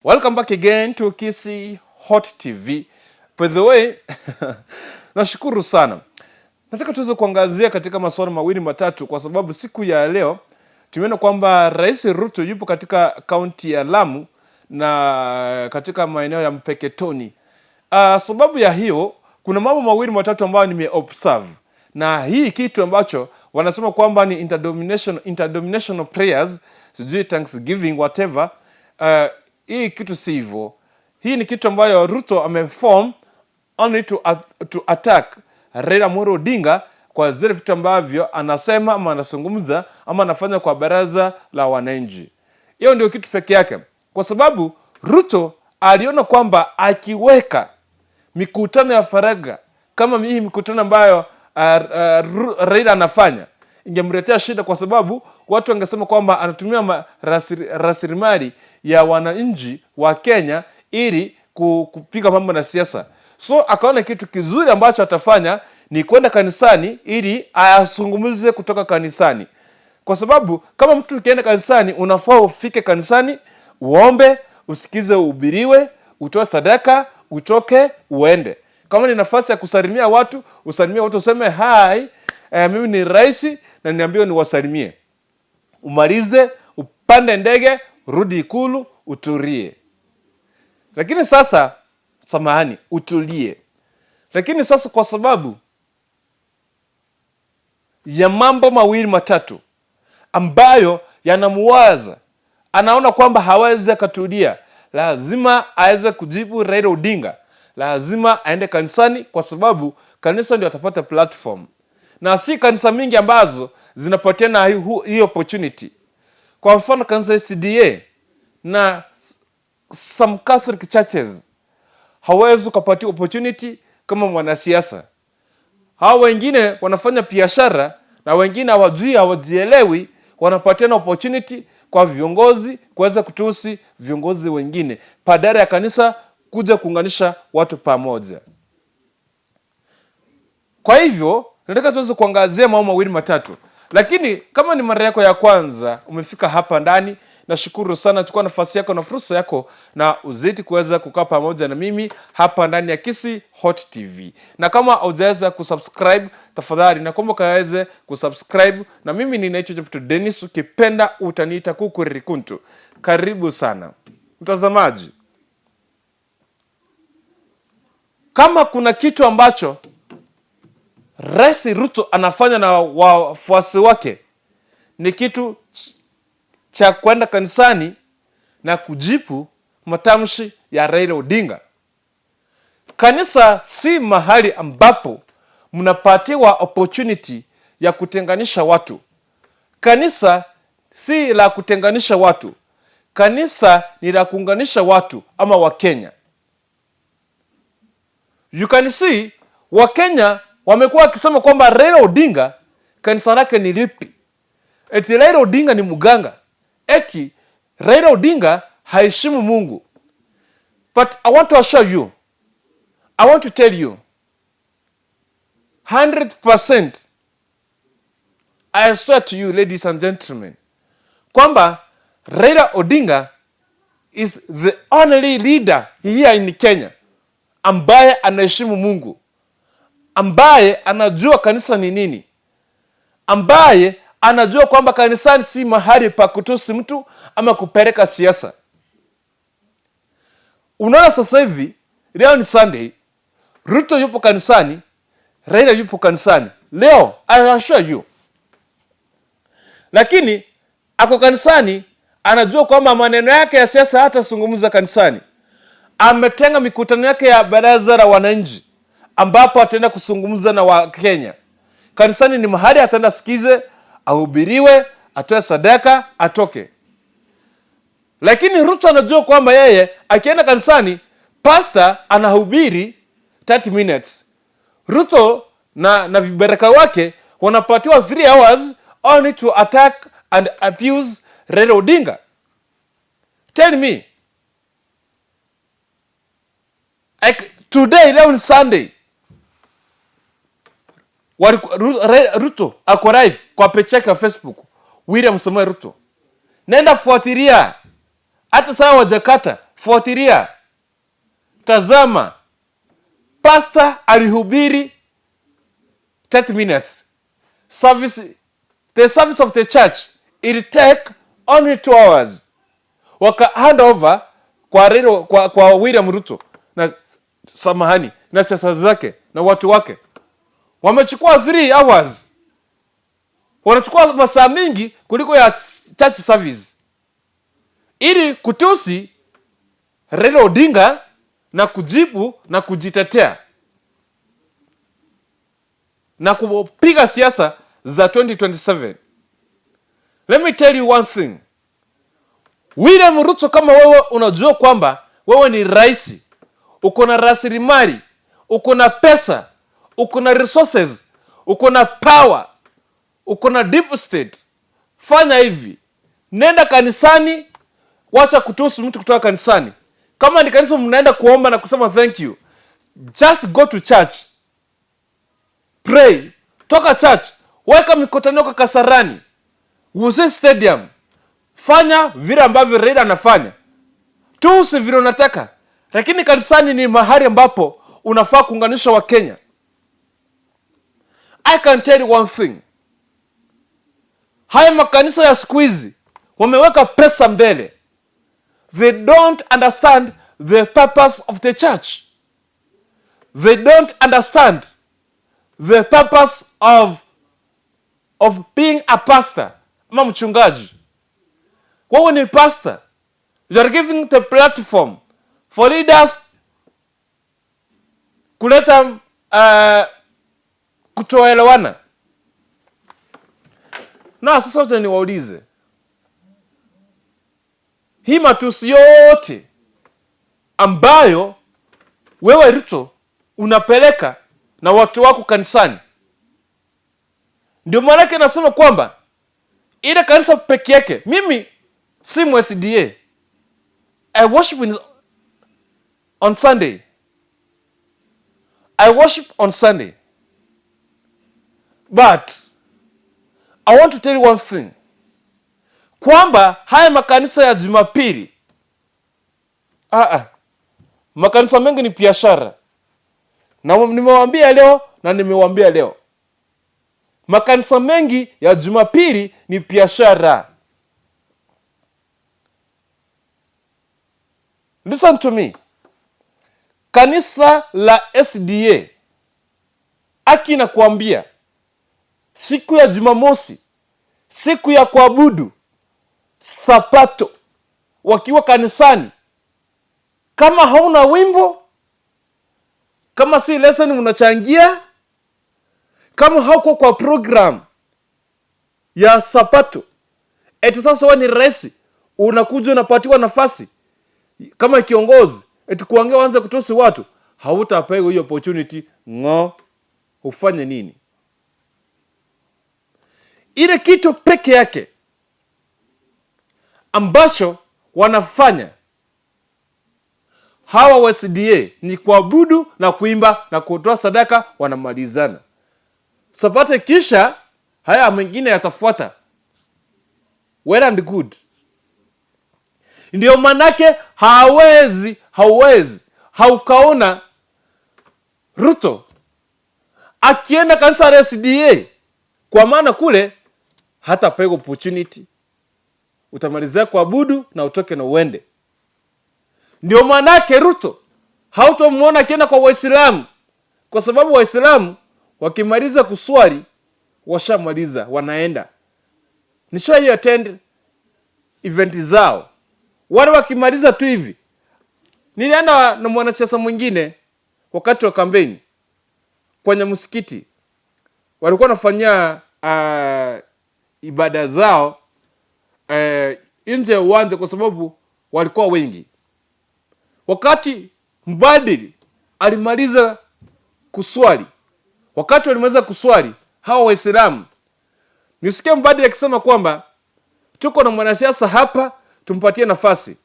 Welcome back again to Kisi Hot TV. By the way, nashukuru sana. Nataka tuweze kuangazia katika masuala mawili matatu kwa sababu siku ya leo tumeona kwamba Rais Ruto yupo katika kaunti ya Lamu na katika maeneo ya Mpeketoni. Sababu ya hiyo kuna mambo mawili matatu ambayo nimeobserve. Na hii kitu ambacho wanasema kwamba ni interdenominational prayers, sijui Thanksgiving whatever. Hii kitu si hivyo. Hii ni kitu ambayo Ruto ameform only to attack Raila Amolo Odinga kwa zile vitu ambavyo anasema ama anazungumza ama anafanya kwa baraza la wananchi. Hiyo ndio kitu peke yake. Kwa sababu Ruto aliona kwamba akiweka mikutano ya faragha kama hii mikutano ambayo Raila anafanya ingemletea shida, kwa sababu watu wangesema kwamba anatumia rasilimali ya wananchi wa Kenya ili kupiga mambo na siasa. So akaona kitu kizuri ambacho atafanya ni kwenda kanisani ili ayazungumze kutoka kanisani. Kwa sababu kama mtu ukienda kanisani unafaa ufike kanisani, uombe, usikize, uhubiriwe, utoe sadaka, utoke, uende. Kama ni nafasi ya kusalimia watu, usalimie watu, useme hi, mimi ni rais na niambiwa niwasalimie. Umalize, upande ndege, rudi Ikulu, utulie. Lakini sasa, samahani, utulie. Lakini sasa kwa sababu ya mambo mawili matatu ambayo yanamuwaza, anaona kwamba hawezi akatulia, lazima aweze kujibu Raila Odinga, lazima aende kanisani, kwa sababu kanisa ndio atapata platform. Na si kanisa mingi ambazo zinapatiana hii opportunity. Kwa mfano kanisa CDA na some Catholic churches hawezi kupatia opportunity kama mwanasiasa. Hao wengine wanafanya biashara na wengine hawajielewi, wanapatiana opportunity kwa viongozi kuweza kutusi viongozi wengine badala ya kanisa kuja kuunganisha watu pamoja. Kwa hivyo nataka tuweze kuangazia mambo mawili matatu. Lakini kama ni mara yako ya kwanza umefika hapa ndani, nashukuru sana. Chukua nafasi yako na fursa yako na uzidi kuweza kukaa pamoja na mimi hapa ndani ya Kisi Hot TV. Na kama hujaweza kusubscribe, tafadhali nakuomba kaweze kusubscribe. Na mimi ninaitwa Dr. Dennis, ukipenda utaniita Kuku Rikuntu. Karibu sana mtazamaji. Kama kuna kitu ambacho Rais Ruto anafanya na wafuasi wake ni kitu cha kwenda kanisani na kujibu matamshi ya Raila Odinga. Kanisa si mahali ambapo mnapatiwa opportunity ya kutenganisha watu. Kanisa si la kutenganisha watu. Kanisa ni la kuunganisha watu ama Wakenya. You can see Wakenya wamekuwa wakisema kwamba Raila Odinga kanisa lake ni lipi? Eti Raila Odinga ni muganga. Eti Raila Odinga haishimu Mungu. But I want to assure you, I want to tell you 100%, I swear to you ladies and gentlemen, kwamba Raila Odinga is the only leader here in Kenya ambaye anaheshimu Mungu, ambaye anajua kanisa ni nini, ambaye anajua kwamba kanisani si mahali pa kutusi mtu ama kupeleka siasa. Unaona sasa hivi leo ni Sunday, Ruto yupo kanisani, Raila yupo kanisani. Leo I assure you. Lakini ako kanisani, anajua kwamba maneno yake ya siasa hata zungumza kanisani. Ametenga mikutano yake ya baraza la wananchi ambapo ataenda kuzungumza na Wakenya. Kanisani ni mahali ataenda sikize, ahubiriwe, atoe sadaka, atoke. Lakini Ruto anajua kwamba yeye akienda kanisani, pastor anahubiri 30 minutes. Ruto na vibaraka wake wanapatiwa 3 hours only to attack and abuse Raila Odinga. Tell me, like today, leo ni Sunday, Ruto ako live kwa page yake ya Facebook, William Samoei Ruto. Nenda fuatilia. Hata sawa wajakata Fuatilia, tazama, pastor alihubiri 30 minutes. The service of the church, it take only 2 hours. Waka hand over kwa William Ruto na samahani na siasa zake na watu wake. Wamechukua 3 hours. Wanachukua masaa mingi kuliko ya church service, ili kutusi Raila Odinga na kujibu na kujitetea na kupiga siasa za 2027. Let me tell you one thing. William Ruto, kama wewe unajua kwamba wewe ni rais, uko na rasilimali, uko na pesa, uko na resources, uko na power, uko na deep state, fanya hivi. Nenda kanisani, wacha kutusi mtu kutoka kanisani. Kama ni kanisa mnaenda kuomba na kusema thank you, just go to church. Pray. Toka church, weka mikutano kwa Kasarani, use stadium. Fanya vile ambavyo Raila anafanya. Tusi vile unataka. Lakini kanisani ni mahali ambapo unafaa kuunganisha wa Kenya. I can tell you one thing. Haya makanisa ya siku hizi wameweka pesa mbele. They don't understand the purpose of the church. They don't understand the purpose of being a pastor, ama mchungaji. Wewe ni pastor. You are giving the platform for leaders kuleta kutoelewana. Na sasa wote niwaulize, hii matusi yote ambayo wewe Ruto unapeleka na watu wako kanisani, ndio maana nasema kwamba ile kanisa peke yake, mimi si MSDA. I worship on Sunday. I worship on Sunday. But I want to tell you one thing. Kwamba haya makanisa ya Jumapili, makanisa mengi ni biashara. Na nimewaambia leo na nimewaambia leo. Makanisa mengi ya Jumapili ni biashara. Listen to me. Kanisa la SDA akina kuambia siku ya Jumamosi, siku ya kuabudu, Sabato, wakiwa kanisani, kama hauna wimbo, kama si lesson unachangia, kama hauko kwa program ya Sabato, eti sasa wewe ni rais, unakuja unapatiwa nafasi kama kiongozi, eti kuongea uanze kutusi watu, hautapewa hiyo opportunity. Ufanye nini? Ile kitu peke yake ambacho wanafanya hawa wa SDA ni kuabudu na kuimba na kutoa sadaka, wanamalizana. Sabato kisha haya mengine yatafuata. Well and good. Ndio manake haukaona Ruto akienda kanisa la SDA, kwa maana kule hata pego opportunity, utamalizia kuabudu na utoke na uende. Ndio manake Ruto hautomuona akienda kwa Waislamu, kwa sababu Waislamu wakimaliza kuswali washamaliza, wanaenda. Nishawahi attend event zao, wale wakimaliza tu hivi. Nilienda na mwanasiasa mwingine wakati wa kampeni kwenye msikiti, walikuwa wanafanya ibada zao nje ya uwanja kwa sababu walikuwa wengi. Wakati mbadili alimaliza kuswali, wakati walimaliza kuswali hawa Waislamu, nisikia mbadili akisema kwamba tuko na mwanasiasa hapa, tumpatie nafasi.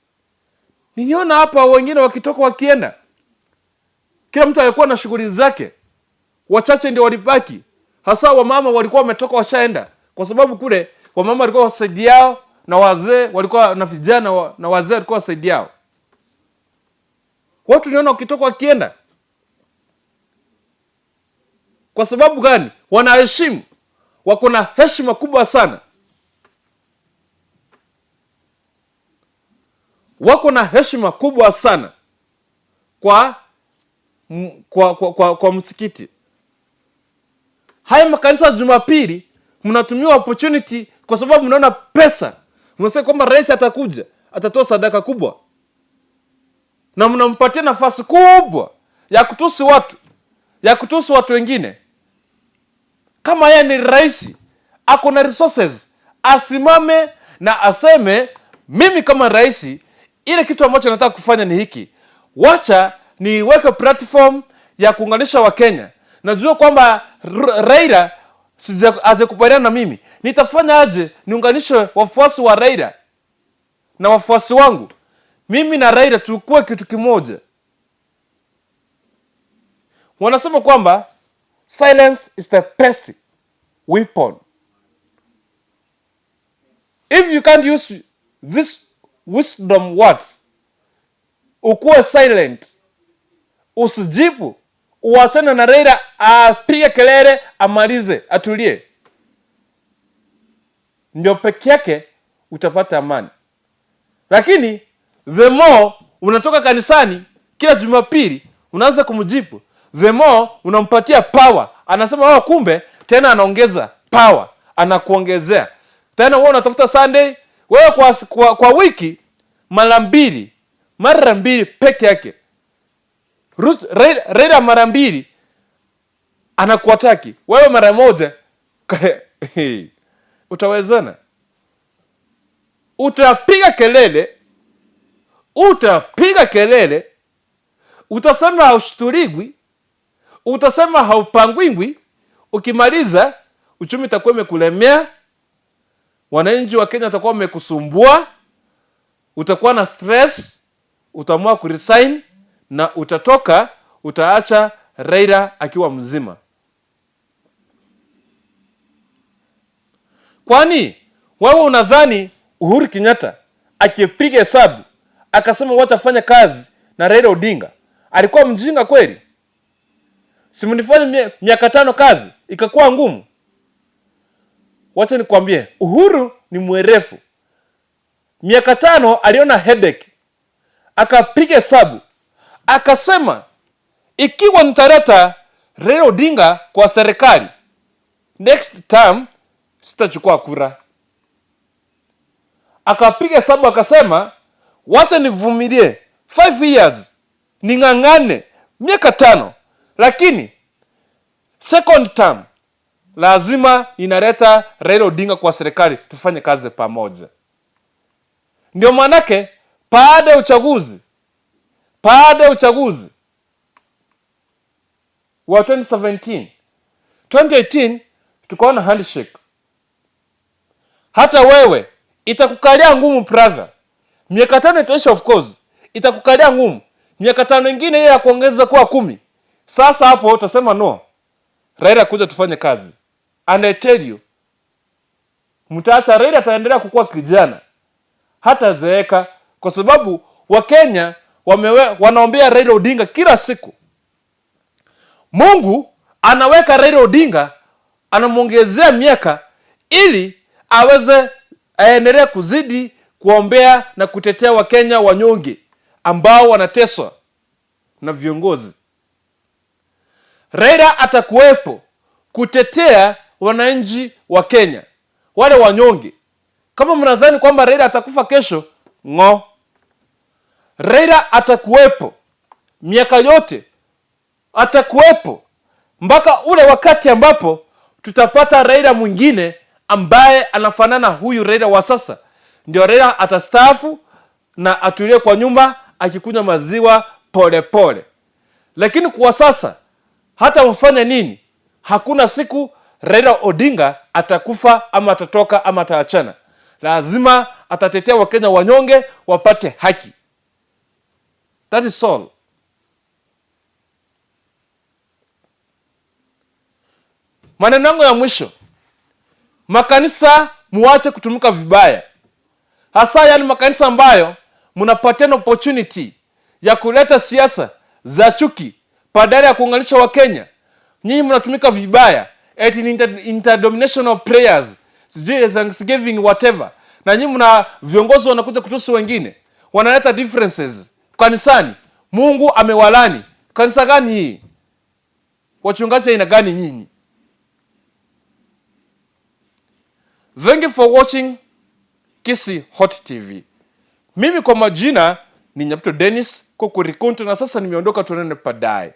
Niliona hapa wengine wakitoka wakienda, kila mtu alikuwa na shughuli zake, wachache ndio walibaki. Hasa wamama walikuwa wametoka washaenda, kwa sababu kule wamama walikuwa wasaidiao na wazee walikuwa na vijana na wazee walikuwa wasaidiao. Watu niona wakitoka wakienda. Kwa sababu gani? Wanaheshimu. Wako na heshima kubwa sana. Wako na heshima kubwa sana kwa msikiti. Haya makanisa Jumapili mnatumia opportunity kwa sababu mnaona pesa. Mnasema kwamba rais atakuja, atatoa sadaka kubwa. Na mnampatia nafasi kubwa ya kutusi watu wengine. Kama yeye ni rais, ako na resources, asimame na aseme mimi kama rais ile kitu ambacho nataka kufanya ni hiki. Wacha niweke platform ya kuunganisha Wakenya. Najua kwamba Raila hajakubaliana na mimi. Nitafanya aje niunganishe wafuasi wa Raila na wafuasi wangu? Mimi na Raila tukue kitu kimoja. Wanasema kwamba silence is the best weapon. If you can't use this wisdom words, ukuwe silent, usijibu, uachane na Raila apige kelele, amalize, atulie, ndio peke yake utapata amani. Lakini the more unatoka kanisani kila Jumapili unaanza kumjibu, the more unampatia power. Anasema kumbe tena anaongeza power, anakuongezea tena. Wewe unatafuta Sunday, wewe kwa wiki mara mbili peke yake. Raila mara mbili anakuataki wewe mara moja. Utawezana? Utapiga kelele, utasema haushturigwi, utasema haupangwingwi. Ukimaliza uchumi utakuwa umekulemea, wananchi wa Kenya watakuwa wamekusumbua, utakuwa na stress, utaamua kuresign na utaacha Raila akiwa mzima. Kwani wewe unadhani Uhuru Kenyatta akipiga hesabu akasema watafanya kazi na Raila Odinga alikuwa mjinga kweli? Simunifanye miaka 5 kazi ikakuwa ngumu. Wacha nikwambie, Uhuru ni mwerefu. Miaka 5 aliona headache, akapiga hesabu akasema ikiwa nitaleta Raila Odinga kwa serikali next term sitachukua kura. Akapiga hesabu akasema wacha nivumilie 5 years, ning'ang'ane miaka 5, lakini second term lazima inaleta Raila Odinga kwa serikali, tufanye kazi pamoja. Ndio manake baada ya uchaguzi wa 2018 tukaona handshake. Hata wewe itakukalia ngumu brother. Miaka 5 itaisha, of course itakukalia ngumu. Miaka 5 nyingine yeye ya kuongeza kuwa 10. Sasa hapo utasema no, Raila kuja tufanye kazi. And I tell you, mtaacha Raila ataendelea kukua kijana hata zeeka, kwa sababu Wakenya wanaombea Raila Odinga kila siku. Mungu anaweka Raila Odinga, anamuongezea miaka ili aweze aendelee kuzidi kuombea na kutetea Wakenya wanyonge ambao wanateswa na viongozi. Raila atakuwepo kutetea wananchi wa Kenya, wale wanyonge. Kama mnadhani kwamba Raila atakufa kesho, Raila atakuwepo miaka yote, atakuwepo mpaka ule wakati ambapo tutapata Raila mwingine ambaye anafanana huyu Raila wa sasa. Ndio Raila atastaafu na atulie kwa nyumba akikunywa maziwa pole pole. Lakini kwa sasa hata mfanya nini, hakuna siku Raila Odinga atakufa ama atatoka ama ataachana. Lazima atatetea Wakenya wanyonge wapate haki. That is all. Maneno yangu ya mwisho, makanisa muache kutumika vibaya. Hasa yale makanisa ambayo mnapatiana opportunity ya kuleta siasa za chuki badala ya kuunganisha Wakenya. Nyinyi mnatumika vibaya, eti ni interdenominational prayers, sijui Thanksgiving whatever, na nyinyi mna viongozi wanakuja kutusi wengine, wanaleta differences kanisani. Mungu amewalani. Kanisa gani hii? Wachungaji aina gani nyinyi? Thank you for watching Kisii Hot TV. Mimi kwa majina ni Nyapto Dennis Kokurikuntu, na sasa nimeondoka, tuonane baadaye.